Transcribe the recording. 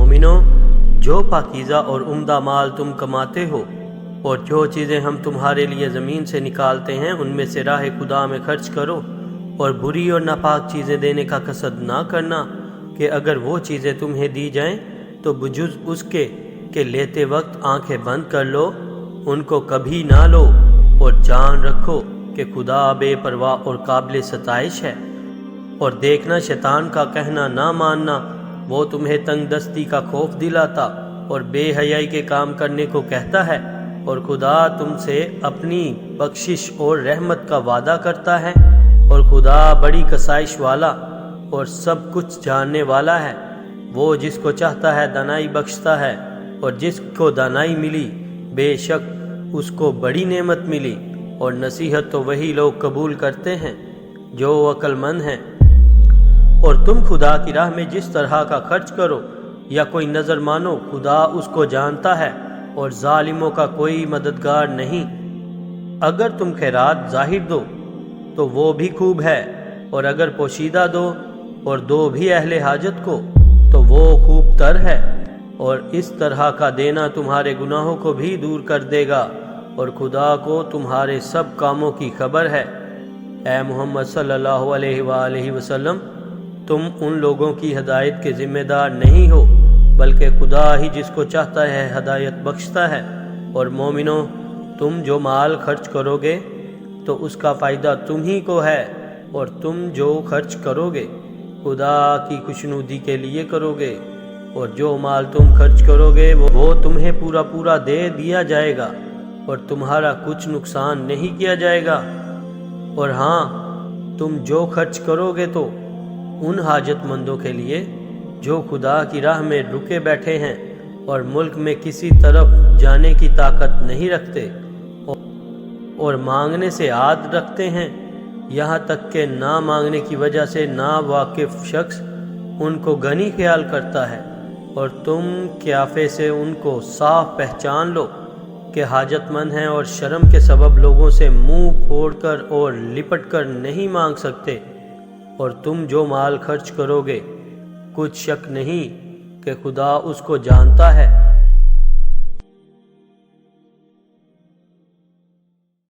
مومنو، جو پاکیزہ اور عمدہ مال تم کماتے ہو اور جو چیزیں ہم تمہارے لیے زمین سے نکالتے ہیں ان میں سے راہ خدا میں خرچ کرو، اور بری اور ناپاک چیزیں دینے کا قصد نہ کرنا کہ اگر وہ چیزیں تمہیں دی جائیں تو بجز اس کے کہ لیتے وقت آنکھیں بند کر لو، ان کو کبھی نہ لو، اور جان رکھو کہ خدا بے پرواہ اور قابل ستائش ہے۔ اور دیکھنا، شیطان کا کہنا نہ ماننا، وہ تمہیں تنگ دستی کا خوف دلاتا اور بے حیائی کے کام کرنے کو کہتا ہے، اور خدا تم سے اپنی بخشش اور رحمت کا وعدہ کرتا ہے، اور خدا بڑی کسائش والا اور سب کچھ جاننے والا ہے۔ وہ جس کو چاہتا ہے دانائی بخشتا ہے، اور جس کو دانائی ملی بے شک اس کو بڑی نعمت ملی، اور نصیحت تو وہی لوگ قبول کرتے ہیں جو عقل مند ہیں۔ اور تم خدا کی راہ میں جس طرح کا خرچ کرو یا کوئی نظر مانو، خدا اس کو جانتا ہے، اور ظالموں کا کوئی مددگار نہیں۔ اگر تم خیرات ظاہر دو تو وہ بھی خوب ہے، اور اگر پوشیدہ دو اور دو بھی اہل حاجت کو تو وہ خوب تر ہے، اور اس طرح کا دینا تمہارے گناہوں کو بھی دور کر دے گا، اور خدا کو تمہارے سب کاموں کی خبر ہے۔ اے محمد صلی اللہ علیہ وآلہ وسلم، تم ان لوگوں کی ہدایت کے ذمہ دار نہیں ہو، بلکہ خدا ہی جس کو چاہتا ہے ہدایت بخشتا ہے۔ اور مومنو، تم جو مال خرچ کرو گے تو اس کا فائدہ تم ہی کو ہے، اور تم جو خرچ کرو گے خدا کی خوشنودی کے لیے کرو گے، اور جو مال تم خرچ کرو گے وہ تمہیں پورا پورا دے دیا جائے گا، اور تمہارا کچھ نقصان نہیں کیا جائے گا۔ اور ہاں، تم جو خرچ کرو گے تو ان حاجت مندوں کے لیے جو خدا کی راہ میں رکے بیٹھے ہیں اور ملک میں کسی طرف جانے کی طاقت نہیں رکھتے، اور مانگنے سے عاد رکھتے ہیں، یہاں تک کہ نہ مانگنے کی وجہ سے ناواقف شخص ان کو غنی خیال کرتا ہے، اور تم قیافے سے ان کو صاف پہچان لو کہ حاجت مند ہیں، اور شرم کے سبب لوگوں سے منہ پھوڑ کر اور لپٹ کر نہیں مانگ سکتے۔ اور تم جو مال خرچ کرو گے کچھ شک نہیں کہ خدا اس کو جانتا ہے۔